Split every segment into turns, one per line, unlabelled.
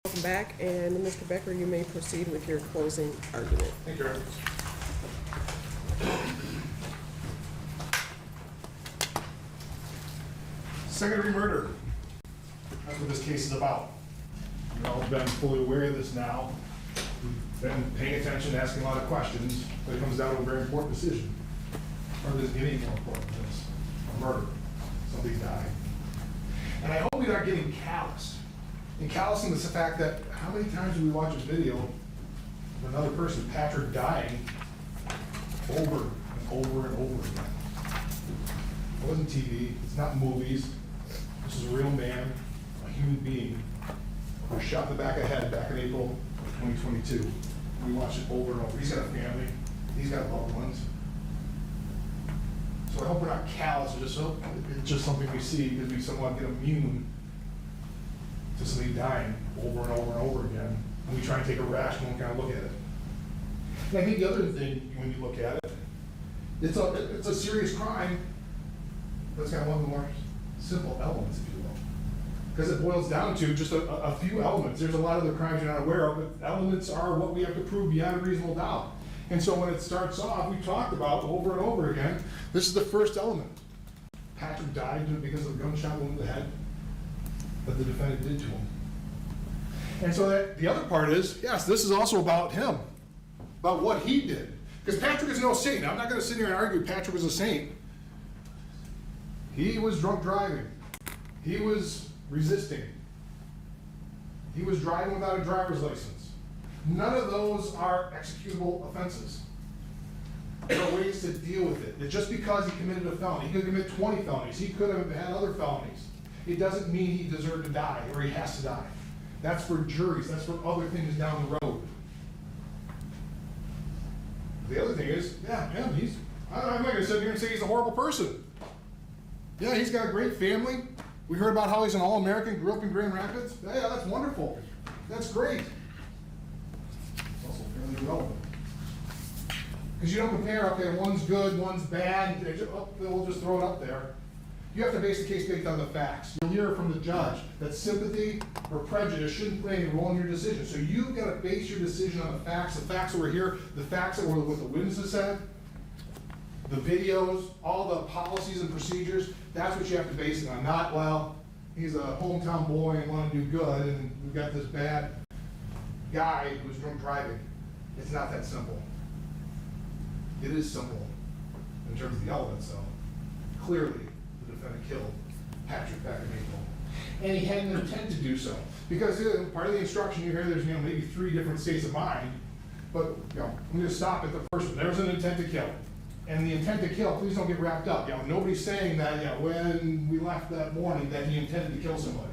Welcome back, and Mr. Becker, you may proceed with your closing argument.
Thank you, Eric. Second-degree murder. That's what this case is about. You've all been fully aware of this now. We've been paying attention, asking a lot of questions, but it comes down to a very important decision. Or does it get any more important than this? A murder. Somebody died. And I hope we're not getting calloused. And callousing is the fact that how many times do we watch a video of another person, Patrick, dying over and over and over again? It wasn't TV, it's not movies. This is a real man, a human being, who was shot in the back of the head back in April of 2022. We watch it over and over. He's got a family, he's got loved ones. So I hope we're not callous, it's just something we see because we somewhat get immune to somebody dying over and over and over again. And we try and take a rational kind of look at it. And I think the other thing, when you look at it, it's a serious crime, but it's got one of the more simple elements, if you will. Because it boils down to just a few elements. There's a lot of the crimes you're not aware of, but elements are what we have to prove beyond a reasonable doubt. And so when it starts off, we talked about over and over again, this is the first element. Patrick died because of a gunshot wound to the head that the defendant did to him. And so that the other part is, yes, this is also about him, about what he did. Because Patrick is no saint. I'm not going to sit here and argue Patrick was a saint. He was drunk driving. He was resisting. He was driving without a driver's license. None of those are executable offenses. There are ways to deal with it. That just because he committed a felony, he could commit 20 felonies. He could have had other felonies. It doesn't mean he deserved to die or he has to die. That's for juries. That's for other things down the road. The other thing is, yeah, him, I'm not going to sit here and say he's a horrible person. Yeah, he's got a great family. We heard about how he's an All-American, grew up in Grand Rapids. Yeah, that's wonderful. That's great. It's also fairly irrelevant. Because you don't compare, okay, one's good, one's bad, we'll just throw it up there. You have to base the case based on the facts. You'll hear from the judge that sympathy or prejudice shouldn't play any role in your decision. So you've got to base your decision on the facts that were here, the facts that were what the witnesses said, the videos, all the policies and procedures. That's what you have to base it on. Not, well, he's a hometown boy and want to do good, and we've got this bad guy who's drunk driving. It's not that simple. It is simple in terms of the elements, though. Clearly, the defendant killed Patrick back in April. And he had an intent to do so. Because part of the instruction you hear, there's maybe 3 different states of mind, but I'm going to stop at the first one. There was an intent to kill. And the intent to kill, please don't get wrapped up. Nobody's saying that when we left that morning that he intended to kill somebody.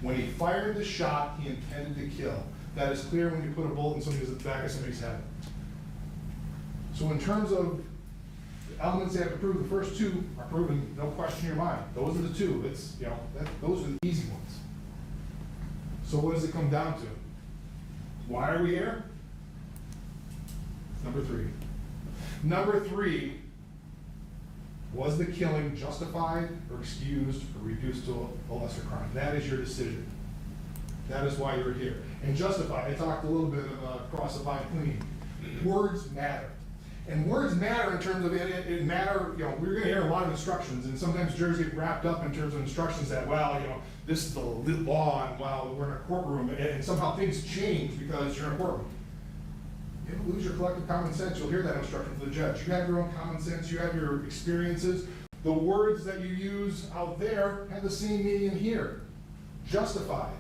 When he fired the shot, he intended to kill. That is clear when you put a bullet in somebody's back of somebody's head. So in terms of the elements they have to prove, the first 2 are proven, no question in your mind. Those are the 2. It's those are the easy ones. So what does it come down to? Why are we here? Number 3. Number 3, was the killing justified or excused or reduced to a lesser crime? That is your decision. That is why you're here. And justified, I talked a little bit of cross the line clean. Words matter. And words matter in terms of it matter, we're going to hear a lot of instructions, and sometimes jurors get wrapped up in terms of instructions that, well, this is the law, and well, we're in a courtroom, and somehow things change because you're in a courtroom. You don't lose your collective common sense. You'll hear that instruction from the judge. You have your own common sense. You have your experiences. The words that you use out there have the same meaning here. Justified,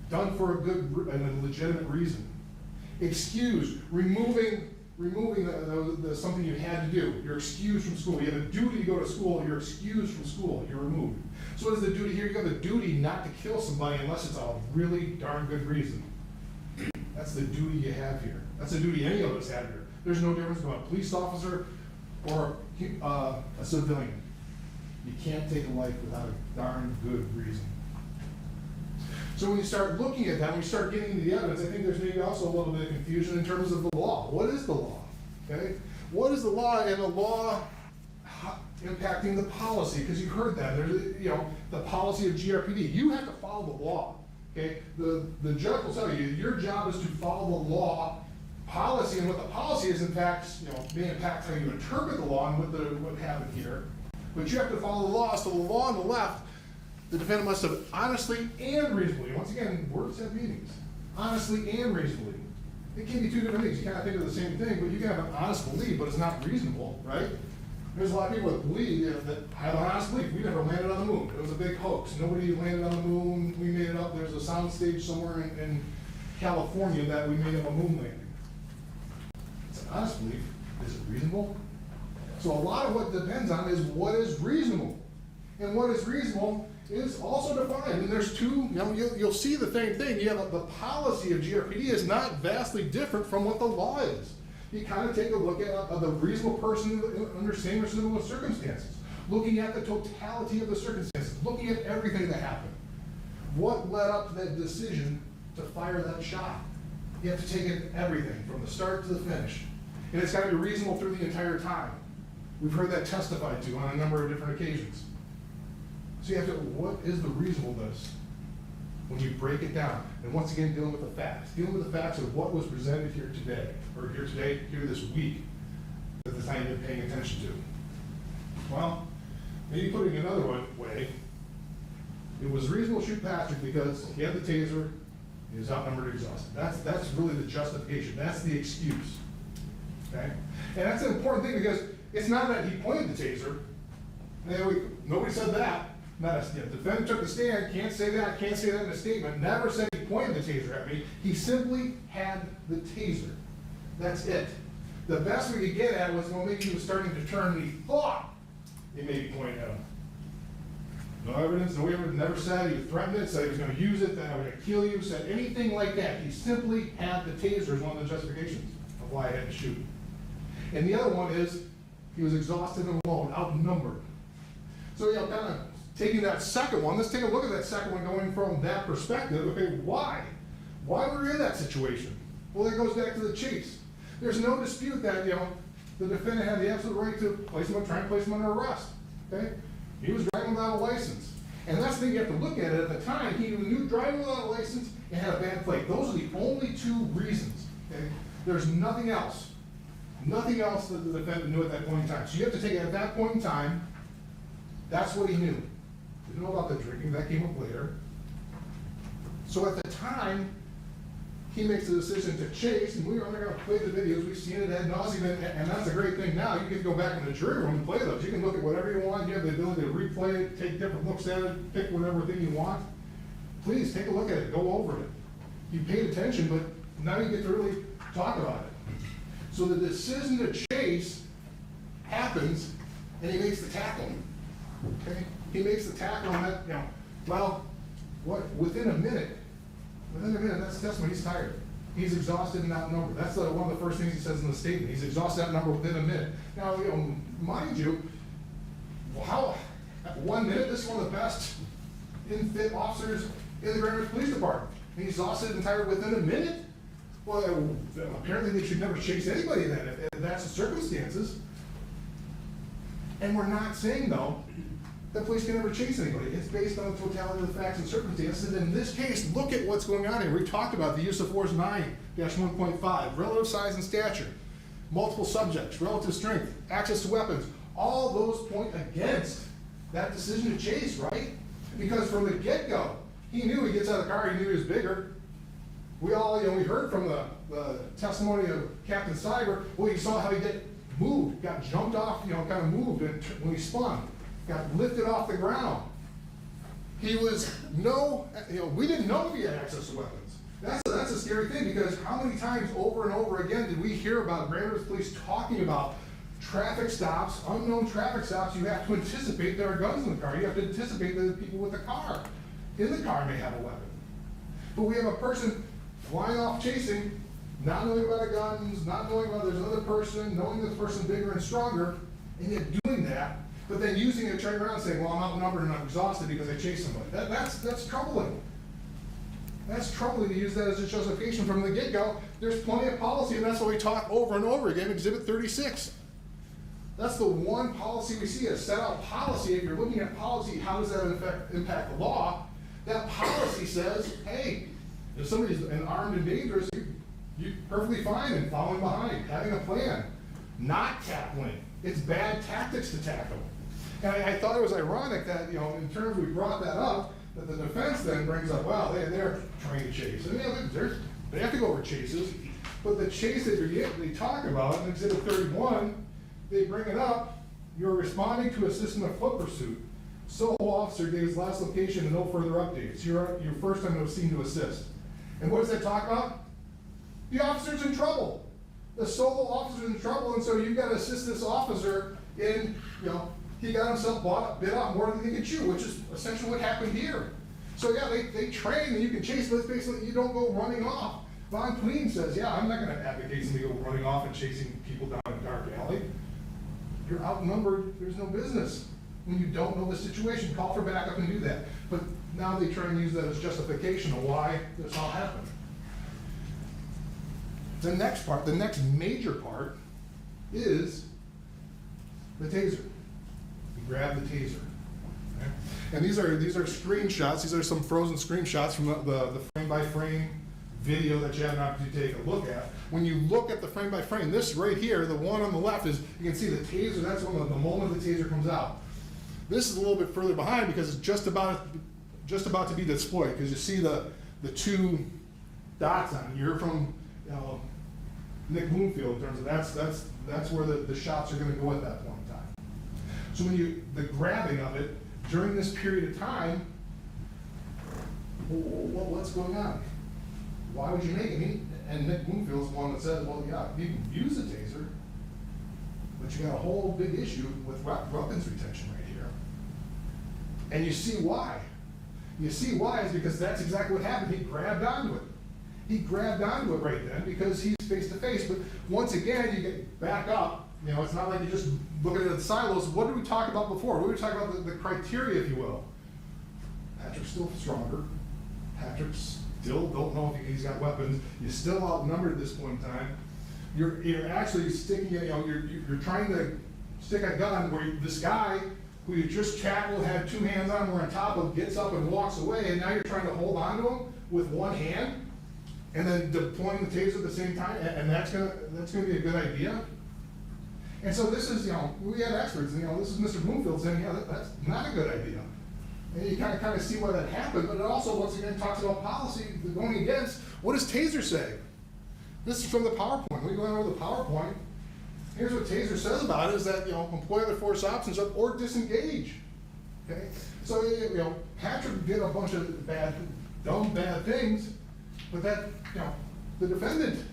done for a good and a legitimate reason. Excused, removing the something you had to do. You're excused from school. You have a duty to go to school. You're excused from school. You're removed. So what is the duty here? You have a duty not to kill somebody unless it's a really darn good reason. That's the duty you have here. That's the duty any of us have here. There's no difference between a police officer or a civilian. You can't take a life without a darn good reason. So when you start looking at that, when you start getting into the evidence, I think there's maybe also a little bit of confusion in terms of the law. What is the law? Okay? What is the law, and the law impacting the policy? Because you heard that. There's, the policy of GRPD. You have to follow the law. Okay, the judge will tell you, your job is to follow the law, policy, and what the policy is, in fact, may impact how you interpret the law and what happened here. But you have to follow the law. So the law on the left, the defendant must have honestly and reasonably, once again, words have meanings, honestly and reasonably. It can be two different things. You kind of think of the same thing, but you can have an honest belief, but it's not reasonable, right? There's a lot of people that believe that have an honest belief. We never landed on the moon. It was a big hoax. Nobody landed on the moon. We made it up. There's a sound stage somewhere in California that we made up a moon landing. It's an honest belief. Is it reasonable? So a lot of what depends on is what is reasonable. And what is reasonable is also defined. And there's two, you'll see the same thing. You have the policy of GRPD is not vastly different from what the law is. You kind of take a look at the reasonable person under same or similar circumstances, looking at the totality of the circumstances, looking at everything that happened. What led up to that decision to fire that shot? You have to take in everything from the start to the finish. And it's got to be reasonable through the entire time. We've heard that testified to on a number of different occasions. So you have to, what is the reasonableness when you break it down? And once again, dealing with the facts of what was presented here today, or here this week, that the time you've been paying attention to. Well, maybe putting it another way, it was reasonable to shoot Patrick because he had the taser, he was outnumbered and exhausted. That's really the justification, that's the excuse, okay? And that's an important thing because it's not that he pointed the taser, nobody said that. The defendant took the stand, can't say that in a statement, never said he pointed the taser at me. He simply had the taser. That's it. The best we could get at was, well, maybe he was starting to turn and he thought he may be pointing at him. No evidence, never said he threatened it, said he was going to use it, that I was going to kill you, said anything like that. He simply had the taser as one of the justifications of why I had to shoot. And the other one is, he was exhausted and alone, outnumbered. So, kind of taking that second one, let's take a look at that second one going from that perspective. Okay, why? Why were we in that situation? Well, that goes back to the chase. There's no dispute that, the defendant had the absolute right to try and place him under arrest. Okay? He was driving without a license. And that's the thing you have to look at it. At the time, he knew driving without a license and had a bad plate. Those are the only two reasons. Okay? There's nothing else. Nothing else that the defendant knew at that point in time. So you have to take it at that point in time, that's what he knew. Didn't know about the drinking, that came up later. So at the time, he makes the decision to chase, and we're not going to play the videos, we've seen it ad nauseum, and that's a great thing now. You can go back in the jury room and play those. You can look at whatever you want, you have the ability to replay it, take different looks at it, pick whatever thing you want. Please, take a look at it, go over it. You paid attention, but now you get to really talk about it. So the decision to chase happens, and he makes the tackle. Okay? He makes the tackle on that, within a minute, that's when he's tired. He's exhausted and outnumbered. That's one of the first things he says in the statement. He's exhausted and outnumbered within a minute. Now, mind you, at 1 minute, this is one of the best fit officers in the Grand Rapids Police Department. And he's exhausted and tired within a minute? Well, apparently they should never chase anybody then, if that's the circumstances. And we're not saying, though, that police can never chase anybody. It's based on the totality of the facts and circumstances. And in this case, look at what's going on here. We talked about the use of force 9-1.5, relative size and stature, multiple subjects, relative strength, access to weapons. All those point against that decision to chase, right? Because from the get-go, he knew he gets out of the car, he knew he was bigger. We all, we heard from the testimony of Captain Cyber, well, you saw how he moved, got jumped off, kind of moved when he spun. Got lifted off the ground. He was we didn't know if he had access to weapons. That's a scary thing because how many times over and over again did we hear about Grand Rapids Police talking about traffic stops, unknown traffic stops? You have to anticipate there are guns in the car. You have to anticipate that the people with the car in the car may have a weapon. But we have a person flying off chasing, not knowing about the guns, not knowing about there's another person, knowing this person's bigger and stronger, and yet doing that. But then using it, turning around and saying, well, I'm outnumbered and I'm exhausted because I chased somebody. That's troubling. That's troubling to use that as a justification from the get-go. There's plenty of policy, and that's why we talk over and over again, Exhibit 36. That's the one policy we see, a set out policy. If you're looking at policy, how does that impact the law? That policy says, hey, if somebody's armed and dangerous, you're perfectly fine in following behind, having a plan, not tackling. It's bad tactics to tackle. And I thought it was ironic that, in terms we brought that up, that the defense then brings up, well, they're trying to chase. And they have to go over chases, but the chase that they talk about in Exhibit 31, they bring it up, you're responding to assist in a foot pursuit. Solo officer gave his last location and no further updates. You're first on the scene to assist. And what does that talk about? The officer's in trouble. The solo officer's in trouble, and so you've got to assist this officer in, he got himself bit off more than he could chew, which is essentially what happened here. So yeah, they train and you can chase, but it's basically you don't go running off. Von Queen says, yeah, I'm not going to advocate somebody go running off and chasing people down a dark alley. You're outnumbered, there's no business. When you don't know the situation, call for backup and do that. But now they try and use that as justification of why this all happened. The next part, the next major part, is the taser. You grab the taser. Okay? And these are screenshots. These are some frozen screenshots from the frame-by-frame video that you have an opportunity to take a look at. When you look at the frame-by-frame, this right here, the one on the left is, you can see the taser, that's when the moment the taser comes out. This is a little bit further behind because it's just about to be deployed, because you see the two dots on it. You're from Nick Bloomfield in terms of that's where the shots are going to go at that point in time. So when the grabbing of it during this period of time, what's going on? Why would you make it? And Nick Bloomfield's the one that says, well, yeah, you can use a taser, but you got a whole big issue with weapons retention right here. And you see why. You see why is because that's exactly what happened. He grabbed onto it. He grabbed onto it right then because he's face to face. But once again, you get back up. It's not like you're just looking at the silos. What did we talk about before? What did we talk about the criteria, if you will? Patrick's still stronger. Patrick's still don't know if he's got weapons. You're still outnumbered at this point in time. You're actually sticking, you're trying to stick a gun where this guy who you just tackled, had two hands on, were on top of, gets up and walks away, and now you're trying to hold on to him with one hand, and then deploying the taser at the same time, and that's gonna be a good idea. And so this is, we had experts, and this is Mr. Bloomfield saying, yeah, that's not a good idea. And you kind of see why that happened, but it also, once again, talks about policy going against, what does Taser say? This is from the PowerPoint. We go over the PowerPoint. Here's what Taser says about it, is that, employ other force options or disengage. Okay? So, Patrick did a bunch of dumb, bad things, but that, the defendant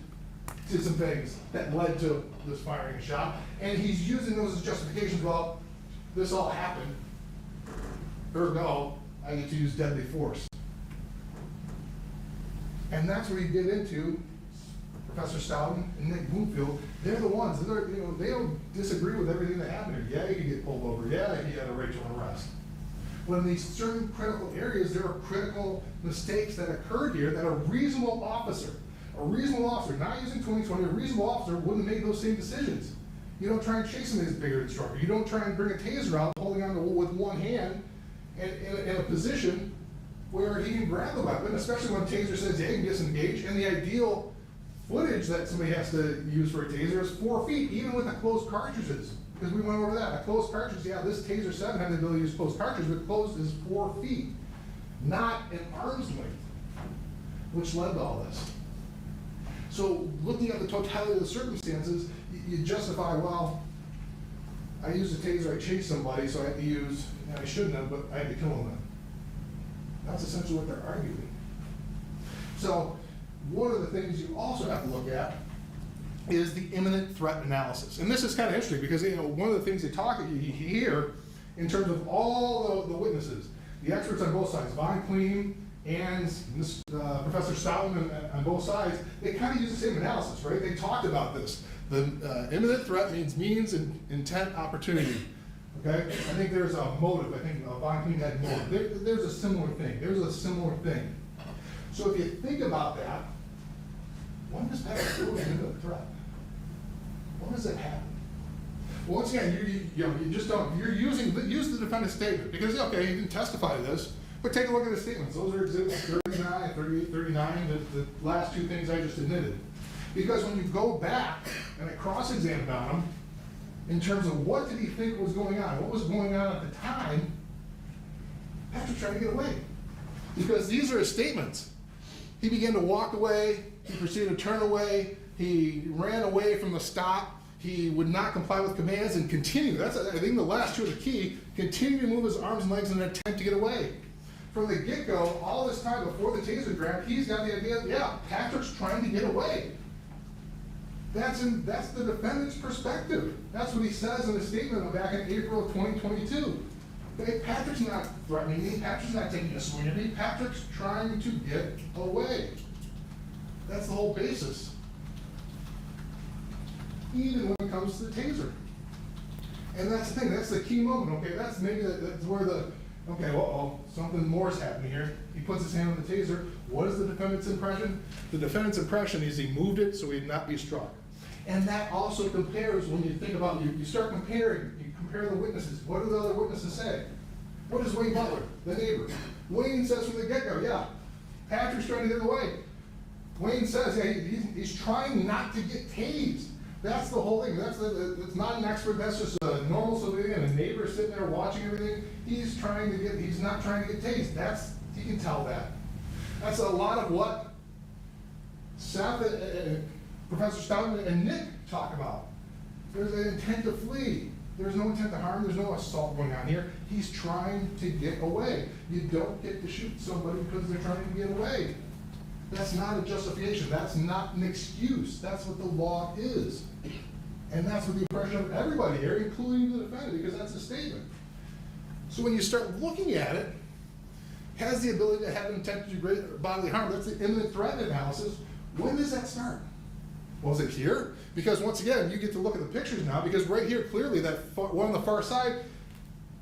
did some things that led to this firing a shot, and he's using those as justifications. Well, this all happened. Ergo, I get to use deadly force. And that's where you get into Professor Stoughton and Nick Bloomfield. They're the ones, they don't disagree with everything that happened here. Yeah, you could get pulled over. Yeah, he had a right to arrest. But in these certain critical areas, there are critical mistakes that occurred here that a reasonable officer, not using 2020, a reasonable officer wouldn't have made those same decisions. You don't try and chase somebody that's bigger than stronger. You don't try and bring a taser out holding on to with one hand in a position where he can grab the weapon, especially when Taser says, yeah, he can disengage, and the ideal footage that somebody has to use for a taser is 4 feet, even with the closed cartridges. Because we went over that. A closed cartridge, yeah, this Taser 7 had the ability to use closed cartridge, but closed is 4 feet, not an arm's length, which led to all this. So looking at the totality of the circumstances, you justify, well, I used a taser, I chased somebody, so I had to use, and I shouldn't have, but I had to kill him then. That's essentially what they're arguing. So one of the things you also have to look at is the imminent threat analysis. And this is kind of interesting because one of the things you hear in terms of all the witnesses, the experts on both sides, Von Queen and Professor Stoughton on both sides, they kind of use the same analysis, right? They talked about this. The imminent threat means intent, opportunity. Okay? I think there's a motive. I think Von Queen had motive. There's a similar thing. So if you think about that, when does Patrick Lyoya into a threat? When does it happen? Well, once again, you just don't. Use the defendant's statement because okay, he didn't testify to this, But take a look at the statements. Those are exhibits 39, 38, 39, the last two things I just admitted. Because when you go back and I cross-examined on him, in terms of what did he think was going on, what was going on at the time, Patrick's trying to get away. Because these are his statements. He began to walk away, he proceeded to turn away, he ran away from the stop, he would not comply with commands and continue. That's, I think the last two are the key, continue to move his arms and legs in an attempt to get away. From the get-go, all this time before the taser grab, he's got the idea, yeah, Patrick's trying to get away. That's the defendant's perspective. That's what he says in his statement back in April of 2022. Okay, Patrick's not threatening me, Patrick's not taking a swing at me, Patrick's trying to get away. That's the whole basis. Even when it comes to the taser. And that's the thing, that's the key moment, okay? That's maybe that's where the, okay, well, something more is happening here. He puts his hand on the taser. What is the defendant's impression? The defendant's impression is he moved it so he'd not be struck. And that also compares, when you think about, you start comparing, you compare the witnesses. What do the other witnesses say? What does Wayne Butler, the neighbor? Wayne says from the get-go, yeah, Patrick's trying to get away. Wayne says, yeah, he's trying not to get tased. That's the whole thing. That's not an expert. That's just a normal civilian, a neighbor sitting there watching everything. He's not trying to get tased. He can tell that. That's a lot of what Seth, Professor Stoughton and Nick talk about. There's an intent to flee. There's no intent to harm. There's no assault going on here. He's trying to get away. You don't get to shoot somebody because they're trying to get away. That's not a justification. That's not an excuse. That's what the law is. And that's what the impression of everybody here, including the defendant, because that's a statement. So when you start looking at it, has the ability to have an intent to do great bodily harm, that's the imminent threat analysis. When does that start? Was it here? Because once again, you get to look at the pictures now, because right here, clearly, that one on the far side,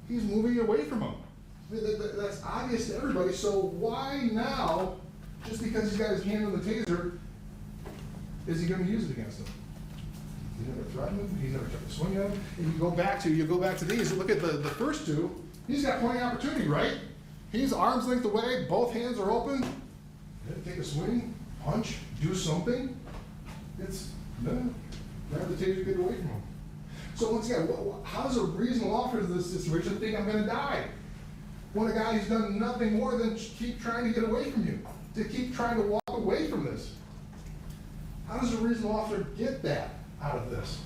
he's moving away from him. That's obvious to everybody, so why now, just because he's got his hand on the taser, is he going to use it against him? He's never threatened him, he's never tried to swing at him. And you go back to these, look at the first two, he's got plenty of opportunity, right? He's arm's length away, both hands are open, take a swing, punch, do something. It's, no, grab the taser, get away from him. So once again, how does a reasonable officer in this situation think I'm going to die? When a guy who's done nothing more than keep trying to get away from you, to keep trying to walk away from this. How does a reasonable officer get that out of this?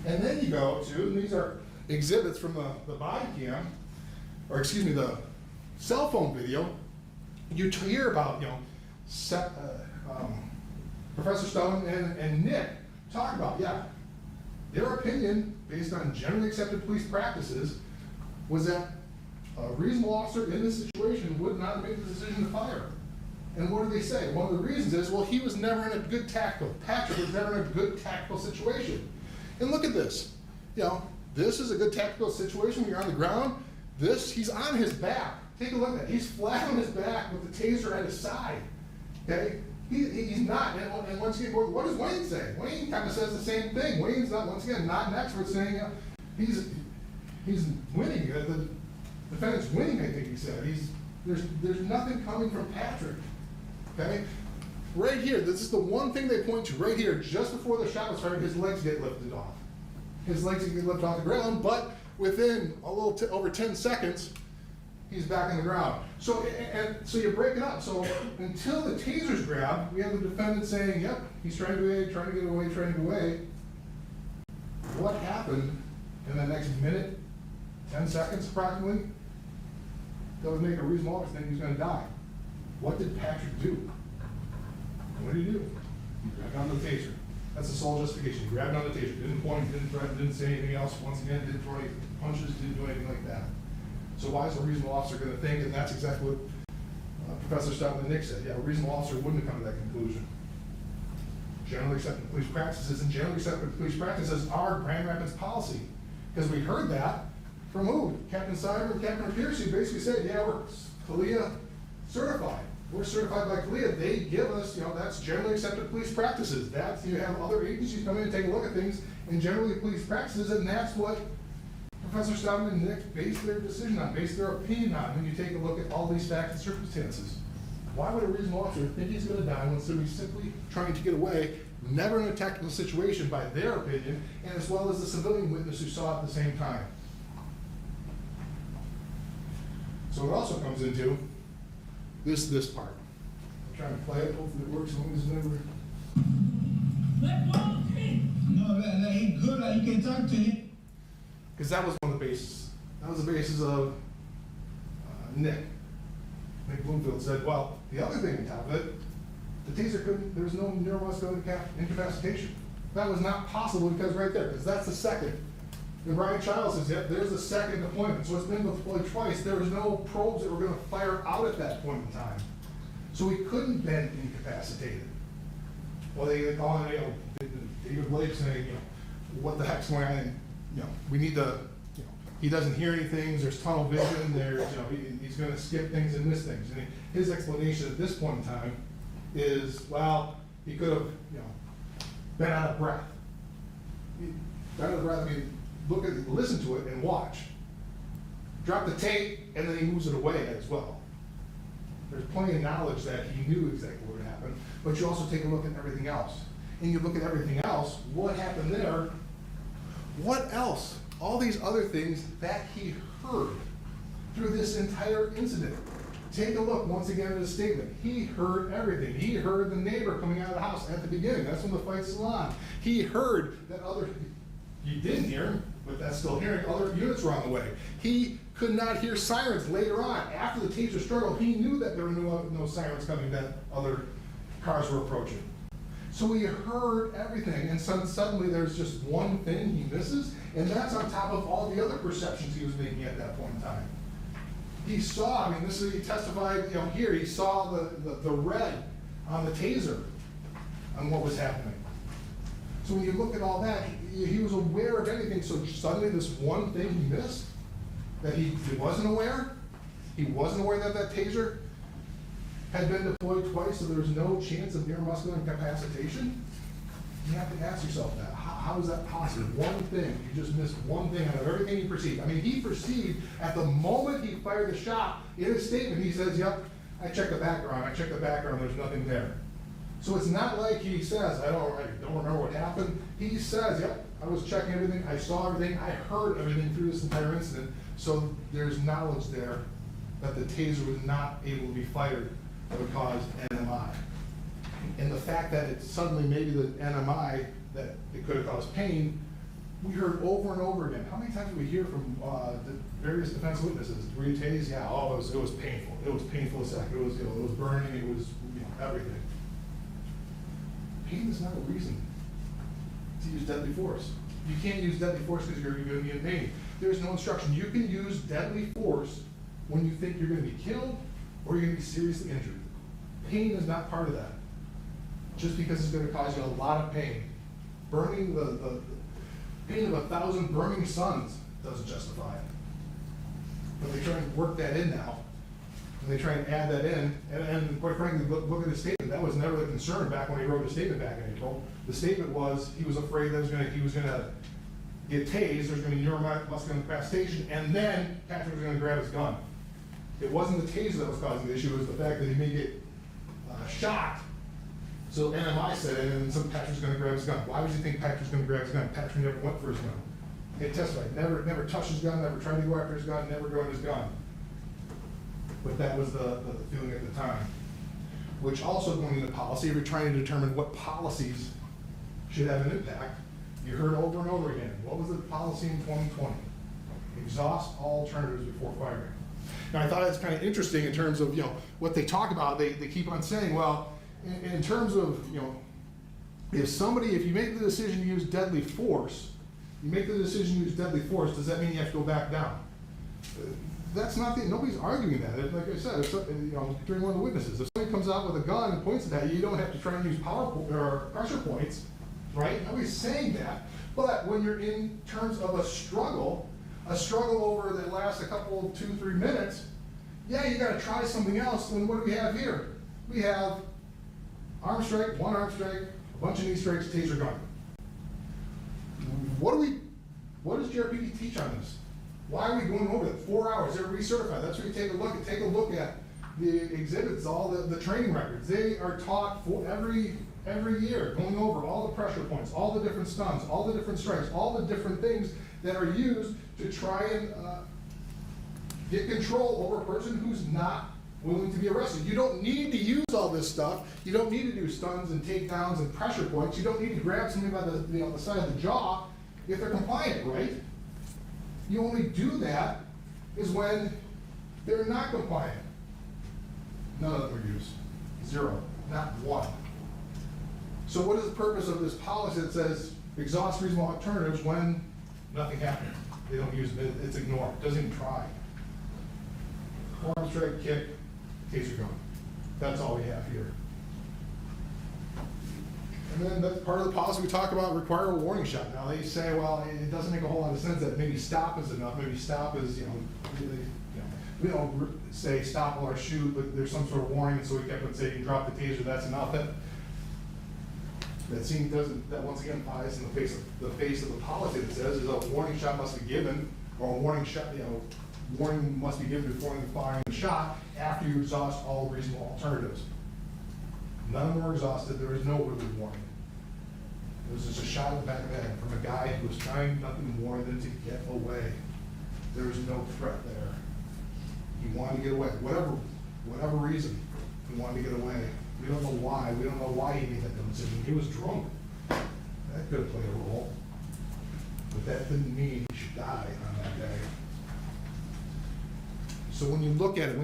And then you go to, and these are exhibits from the body cam, or excuse me, the cell phone video. You hear about, Professor Stone and Nick talk about, yeah, their opinion, based on generally accepted police practices, was that a reasonable officer in this situation would not make the decision to fire. And what do they say? One of the reasons is, well, he was never in a good tactical, Patrick was never in a good tactical situation. And look at this. This is a good tactical situation when you're on the ground. He's on his back. Take a look at that. He's flat on his back with the taser at his side. Okay? He's not. And once again, what does Wayne say? Wayne kind of says the same thing. Wayne's not, once again, not an expert saying he's winning. The defendant's winning, I think he said. There's nothing coming from Patrick. Okay? Right here, this is the one thing they point to. Right here, just before the shot was fired, his legs get lifted off. His legs get lifted off the ground, but within a little over 10 seconds, he's back on the ground. So you break it up. So until the taser's grabbed, we have the defendant saying, yep, he's trying to get away. What happened in the next minute, 10 seconds approximately, that would make a reasonable officer think he's going to die? What did Patrick do? What did he do? He grabbed onto the taser. That's the sole justification. He grabbed onto the taser. Didn't point, didn't threaten, didn't say anything else. Once again, didn't throw any punches, didn't do anything like that. So why is a reasonable officer going to think, and that's exactly what Professor Stoughton and Nick said, yeah, a reasonable officer wouldn't have come to that conclusion. Generally accepted police practices, and generally accepted police practices are Grand Rapids policy. Because we heard that from who? Captain Cyber and Captain Pierce, who basically said, yeah, we're CALEA certified. We're certified by CALEA. They give us, that's generally accepted police practices. You have other agencies come in and take a look at things, and generally police practices, and that's what Professor Staudenman and Nick based their decision on, based their opinion on, when you take a look at all these facts and circumstances. Why would a reasonable officer think he's going to die when somebody's simply trying to get away, never in a tactical situation by their opinion, and as well as the civilian witness who saw it at the same time? So it also comes into this part. I'm trying to play it, hopefully it works. Long as it never.
Let go, King. No, that ain't good. Like, you can't talk to him.
Because that was one of the bases. That was the basis of Nick. Nick Bloomfield said, well, the other thing on top of it, the taser couldn't, there was no neuromuscular incapacitation. That was not possible because right there, because that's the second. And Brian Childs says, yep, there's the second deployment. So it's been deployed twice. There was no probes that were going to fire out at that point in time. So he couldn't been incapacitated. Well, they call it, David Blake saying, what the heck's going on? We need to, he doesn't hear anything, there's tunnel vision, there's, he's going to skip things and miss things. And his explanation at this point in time is, well, he could have, been out of breath. Out of breath, I mean, listen to it and watch. Drop the tape, and then he moves it away as well. There's plenty of knowledge that he knew exactly what would happen, but you also take a look at everything else. And you look at everything else, what happened there, what else? All these other things that he heard through this entire incident. Take a look once again at his statement. He heard everything. He heard the neighbor coming out of the house at the beginning. That's when the fight's still on. He heard that you didn't hear him, but that's still hearing, other units were on the way. He could not hear sirens later on. After the taser struggle, he knew that there were no sirens coming, that other cars were approaching. So he heard everything, and suddenly there's just one thing he misses, and that's on top of all the other perceptions he was making at that point in time. He saw, I mean, this is, he testified, here, he saw the red on the taser on what was happening. So when you look at all that, he was aware of anything, so suddenly this one thing he missed, that he wasn't aware that that taser had been deployed twice, so there was no chance of neuromuscular incapacitation. You have to ask yourself that. How is that possible? One thing, you just missed one thing out of everything he perceived. I mean, he perceived at the moment he fired the shot, in his statement, he says, yep, I checked the background, there's nothing there. So it's not like he says, I don't remember what happened. He says, yep, I was checking everything, I saw everything, I heard everything through this entire incident. So there's knowledge there that the taser was not able to be fired that would cause NMI. And the fact that it's suddenly maybe the NMI, that it could have caused pain, we heard over and over again. How many times did we hear from the various defense witnesses? Were you tased? Yeah, it was painful. It was painful as heck. It was burning, it was everything. Pain is not a reason to use deadly force. You can't use deadly force because you're going to be in pain. There's no instruction. You can use deadly force when you think you're going to be killed or you're going to be seriously injured. Pain is not part of that. Just because it's going to cause you a lot of pain. Burning, the pain of 1,000 burning suns doesn't justify it. But they try and work that in now. And they try and add that in. And quite frankly, look at his statement. That was never the concern back when he wrote his statement back in April. The statement was he was afraid that he was going to get tased, there's going to be neuromuscular incapacitation, and then Patrick was going to grab his gun. It wasn't the taser that was causing the issue, it was the fact that he may get shot. So NMI said it, and so Patrick's going to grab his gun. Why would you think Patrick's going to grab his gun? Patrick never went for his gun. He testified, never touched his gun, never tried to go after his gun, never grabbed his gun. But that was the feeling at the time. Which also going into policy, if you're trying to determine what policies should have an impact, you heard over and over again, what was the policy in 2020? Exhaust all alternatives before firing. Now I thought that's kind of interesting in terms of, what they talk about. They keep on saying, well, in terms of, if you make the decision to use deadly force, does that mean you have to go back down? That's not nobody's arguing that. Like I said, during one of the witnesses, if somebody comes out with a gun and points it at you, you don't have to try and use pressure points, right? Nobody's saying that. But when you're in terms of a struggle over that lasts a couple, 2-3 minutes, yeah, you got to try something else. Then what do we have here? We have arm strike, one arm strike, a bunch of knee strikes, taser gun. What does GRPD teach on this? Why are we going over that? 4 hours, they're recertified. That's where you take a look at the exhibits, all the training records. They are taught for every year, going over all the pressure points, all the different stuns, all the different strikes, all the different things that are used to try and get control over a person who's not willing to be arrested. You don't need to use all this stuff. You don't need to do stuns and takedowns and pressure points. You don't need to grab somebody by the side of the jaw if they're compliant, right? You only do that is when they're not compliant. None of them are used. Zero. Not one. So what is the purpose of this policy that says exhaust reasonable alternatives when nothing happened? They don't use it. It's ignored. Doesn't even try. Arm strike, kick, taser gun. That's all we have here. And then that's part of the policy we talk about require a warning shot. Now they say, well, it doesn't make a whole lot of sense that maybe stop is enough. Maybe stop is, we don't say stop or shoot, but there's some sort of warning, so we kept on saying drop the taser, that's enough. That scene doesn't, that once again flies in the face of the policy that says is a warning shot must be given, or a warning shot, warning must be given before firing the shot after you exhaust all reasonable alternatives. None of them were exhausted. There was no really warning. It was just a shot in the back of the head from a guy who was trying nothing more than to get away. There was no threat there. He wanted to get away. Whatever reason, he wanted to get away. We don't know why. We don't know why he made that decision. He was drunk. That could have played a role. But that didn't mean he should die on that day. So when you look at it,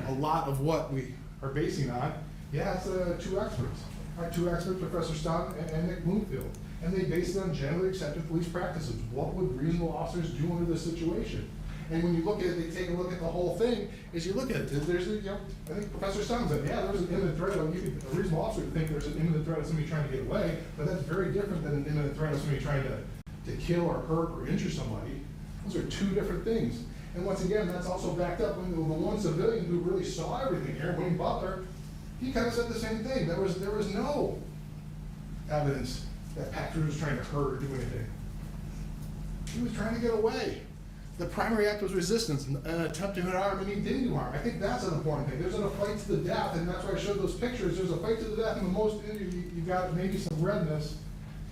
a lot of what we are basing on, yeah, it's two experts. Our two experts, Professor Stone and Nick Bloomfield. And they based it on generally accepted police practices. What would reasonable officers do under this situation? And when you look at it, they take a look at the whole thing. As you look at it, there's I think Professor Stone said, yeah, there's an imminent threat. A reasonable officer would think there's an imminent threat of somebody trying to get away, but that's very different than an imminent threat of somebody trying to kill or hurt or injure somebody. Those are two different things. And once again, that's also backed up when the one civilian who really saw everything here, Wayne Butler, he kind of said the same thing. There was no evidence that Patrick was trying to hurt or do anything. He was trying to get away. The primary act was resistance, an attempt to hit harm, and he didn't do harm. I think that's an important thing. There's a fight to the death, and that's why I showed those pictures. There's a fight to the death, and the most injured, you got maybe some redness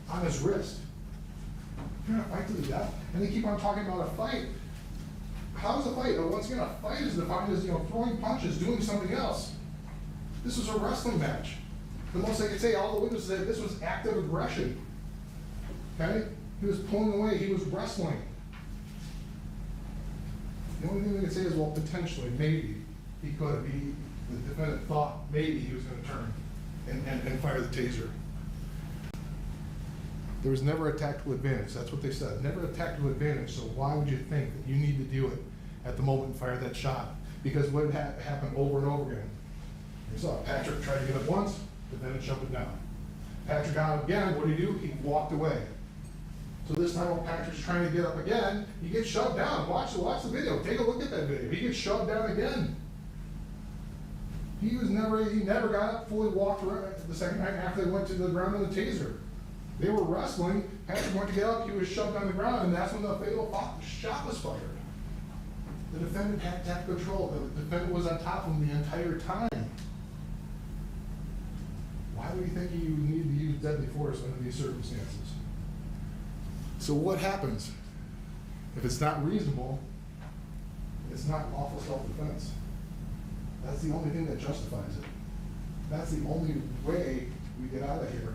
on his wrist. You're gonna fight to the death, and they keep on talking about a fight. How is a fight? Well, once again, a fight is defined as throwing punches, doing something else. This was a wrestling match. The most I could say, all the witnesses said this was active aggression. Okay? He was pulling away. He was wrestling. The only thing we can say is, well, potentially, maybe, he could have the defendant thought maybe he was going to turn and fire the taser. There was never a tactical advantage. That's what they said. Never a tactical advantage. So why would you think that you need to do it at the moment and fire that shot? Because what had happened over and over again. You saw Patrick tried to get up once, defendant shoved it down. Patrick got up again. What did he do? He walked away. So this time when Patrick's trying to get up again, he gets shoved down. Watch the video. Take a look at that video. He gets shoved down again. He never got up, fully walked around the second time after they went to the ground on the taser. They were wrestling. Patrick went to get up. He was shoved on the ground, and that's when the fatal shot was fired. The defendant had to have control. The defendant was on top of him the entire time. Why would you think you need to use deadly force under these circumstances? So what happens? If it's not reasonable, it's not lawful self-defense. That's the only thing that justifies it. That's the only way we get out of here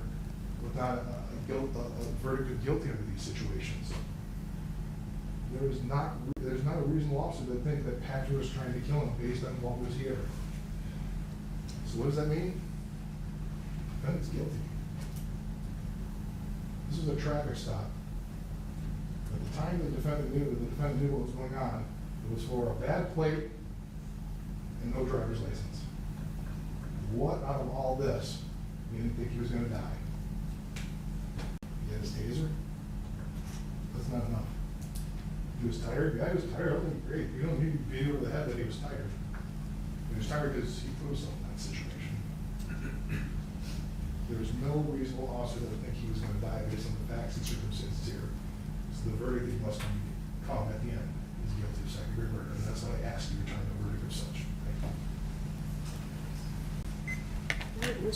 without a verdict of guilty under these situations. There's not a reasonable officer that thinks that Patrick was trying to kill him based on what was here. So what does that mean? The defendant's guilty. This is a traffic stop. At the time the defendant knew what was going on. It was for a bad plate and no driver's license. What out of all this made him think he was going to die? He had his taser? That's not enough. He was tired? Yeah, he was tired. Okay, great. You don't need to beat over the head that he was tired. He was tired because he put himself in that situation. There was no reasonable officer that would think he was going to die based on the facts and circumstances here. So the verdict must come at the end. is guilty of second degree murder, and that's what I asked you, to return the verdict of such. Thank you.
All right, Mr.